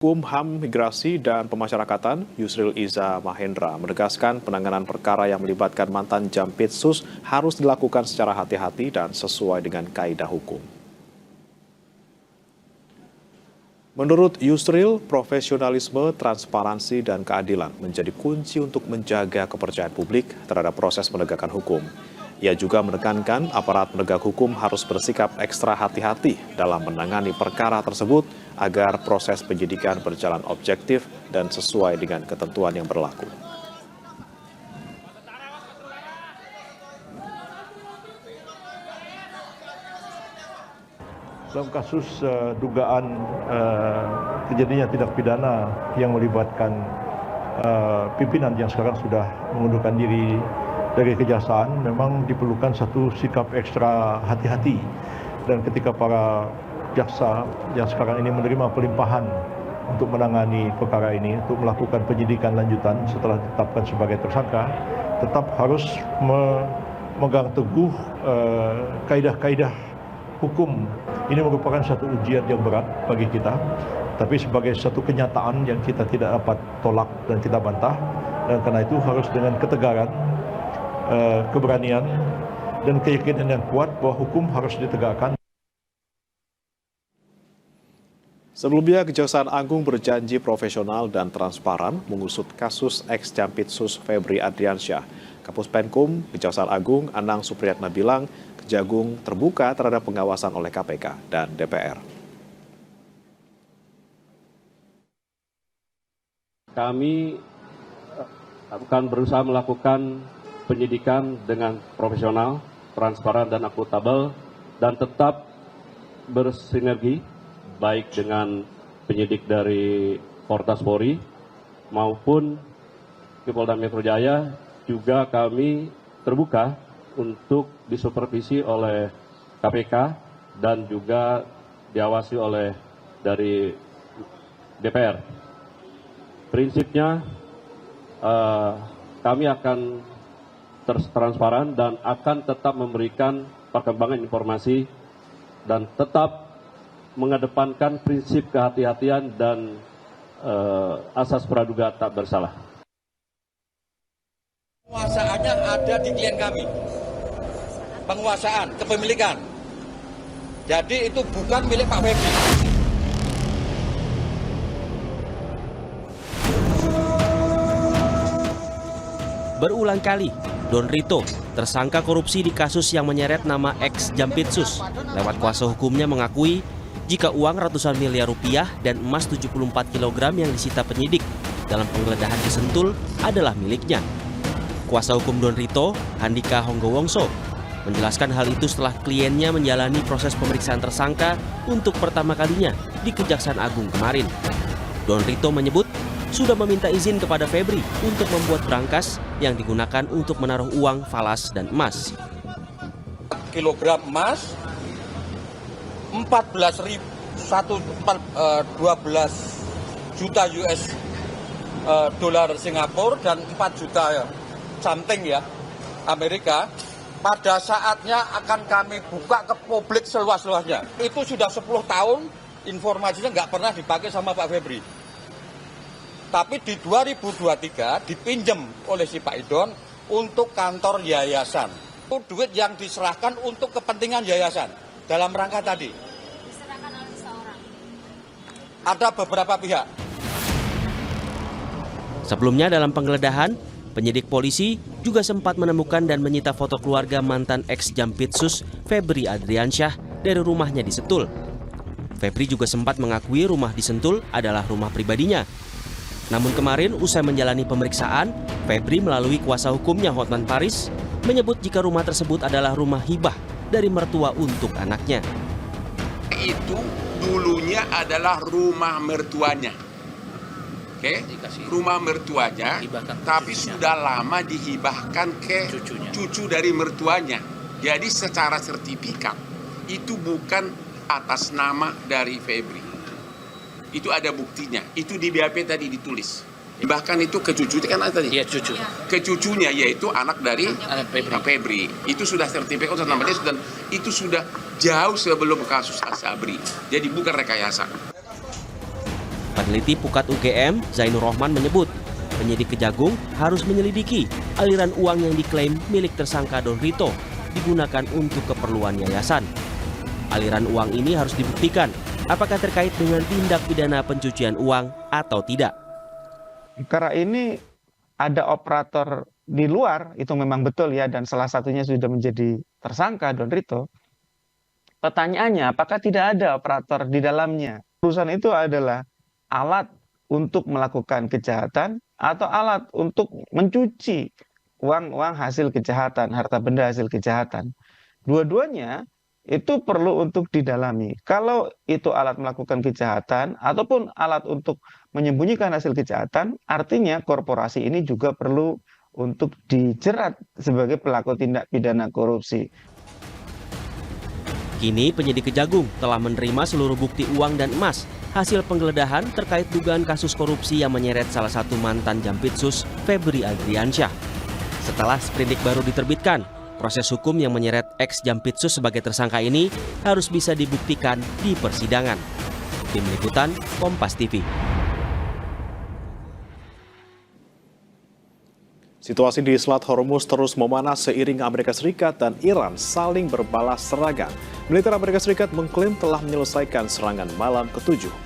Hukum HAM Migrasi dan Pemasyarakatan Yusril Iza Mahendra menegaskan penanganan perkara yang melibatkan mantan Jampitsus harus dilakukan secara hati-hati dan sesuai dengan kaidah hukum. Menurut Yusril, profesionalisme, transparansi, dan keadilan menjadi kunci untuk menjaga kepercayaan publik terhadap proses penegakan hukum. Ia juga menekankan aparat penegak hukum harus bersikap ekstra hati-hati dalam menangani perkara tersebut agar proses penyidikan berjalan objektif dan sesuai dengan ketentuan yang berlaku. Dalam kasus dugaan kejadian tindak pidana yang melibatkan pimpinan yang sekarang sudah mengundurkan diri dari kejaksaan, memang diperlukan satu sikap ekstra hati-hati. Dan ketika para jaksa yang sekarang ini menerima pelimpahan untuk menangani perkara ini, untuk melakukan penyidikan lanjutan setelah ditetapkan sebagai tersangka, tetap harus memegang teguh kaidah-kaidah hukum. Ini merupakan satu ujian yang berat bagi kita, tapi sebagai satu kenyataan yang kita tidak dapat tolak dan kita bantah. Dan karena itu harus dengan ketegaran, keberanian, dan keyakinan yang kuat bahwa hukum harus ditegakkan. Sebelumnya, Kejaksaan Agung berjanji profesional dan transparan mengusut kasus ex-Jampitsus Febri Adriansyah. Kapus Penkum Kejaksaan Agung Anang Supriyatna bilang Kejagung terbuka terhadap pengawasan oleh KPK dan DPR. Kami akan berusaha melakukan penyidikan dengan profesional, transparan, dan akuntabel, dan tetap bersinergi baik dengan penyidik dari Kortas Polri maupun di Polda Metro Jaya. Juga kami terbuka untuk disupervisi oleh KPK dan juga diawasi oleh dari DPR. Prinsipnya kami akan transparan dan akan tetap memberikan perkembangan informasi dan tetap mengedepankan prinsip kehati-hatian dan asas praduga tak bersalah. Penguasaannya ada di klien kami. Penguasaan, kepemilikan. Jadi itu bukan milik Pak Febri. Berulang kali, Don Rito, tersangka korupsi di kasus yang menyeret nama ex-Jampitsus, lewat kuasa hukumnya mengakui jika uang ratusan miliar rupiah dan emas 74 kg yang disita penyidik dalam penggeledahan di Sentul adalah miliknya. Kuasa hukum Don Rito, Handika Honggowongso, menjelaskan hal itu setelah kliennya menjalani proses pemeriksaan tersangka untuk pertama kalinya di Kejaksaan Agung kemarin. Don Rito menyebut sudah meminta izin kepada Febri untuk membuat berangkas yang digunakan untuk menaruh uang falas dan emas. Kilogram emas, 12 juta US dolar Singapura dan 4 juta something ya Amerika. Pada saatnya akan kami buka ke publik seluas-luasnya. Itu sudah 10 tahun informasinya nggak pernah dipakai sama Pak Febri. Tapi di 2023 dipinjam oleh si Pak Idon untuk kantor yayasan. Itu duit yang diserahkan untuk kepentingan yayasan. Dalam rangka tadi. Diserahkan oleh seseorang. Ada beberapa pihak. Sebelumnya dalam penggeledahan, penyidik polisi juga sempat menemukan dan menyita foto keluarga mantan ex-Jampitsus Febri Adriansyah dari rumahnya di Sentul. Febri juga sempat mengakui rumah di Sentul adalah rumah pribadinya. Namun kemarin usai menjalani pemeriksaan, Febri melalui kuasa hukumnya Hotman Paris menyebut jika rumah tersebut adalah rumah hibah dari mertua untuk anaknya. Itu dulunya adalah rumah mertuanya. Oke, rumah mertuanya, tapi sudah lama dihibahkan ke cucu dari mertuanya. Jadi secara sertifikat itu bukan atas nama dari Febri. Itu ada buktinya. Itu di BAP tadi ditulis. Bahkan itu ke cucu kan tadi? Iya, cucu. Ke cucunya yaitu anak dari Febri. Itu sudah sertifikat namanya dan itu sudah jauh sebelum kasus Asabri. Jadi bukan rekayasa. Peneliti Pukat UGM, Zainur Rohman menyebut, penyidik Kejagung harus menyelidiki aliran uang yang diklaim milik tersangka Don Rito digunakan untuk keperluan yayasan. Aliran uang ini harus dibuktikan apakah terkait dengan tindak pidana pencucian uang atau tidak. Karena ini ada operator di luar, itu memang betul ya, dan salah satunya sudah menjadi tersangka Don Rito. Pertanyaannya, apakah tidak ada operator di dalamnya? Perusahaan itu adalah alat untuk melakukan kejahatan atau alat untuk mencuci uang-uang hasil kejahatan, harta benda hasil kejahatan. Dua-duanya itu perlu untuk didalami. Kalau itu alat melakukan kejahatan ataupun alat untuk menyembunyikan hasil kejahatan, artinya korporasi ini juga perlu untuk dijerat sebagai pelaku tindak pidana korupsi. Kini penyidik Kejagung telah menerima seluruh bukti uang dan emas hasil penggeledahan terkait dugaan kasus korupsi yang menyeret salah satu mantan Jampitsus, Febri Adriansyah. Setelah sprindik baru diterbitkan, proses hukum yang menyeret ex-Jampitsus sebagai tersangka ini harus bisa dibuktikan di persidangan. Tim Liputan, Kompas TV. Situasi di Selat Hormuz terus memanas seiring Amerika Serikat dan Iran saling berbalas serangan. Militer Amerika Serikat mengklaim telah menyelesaikan serangan malam ke-7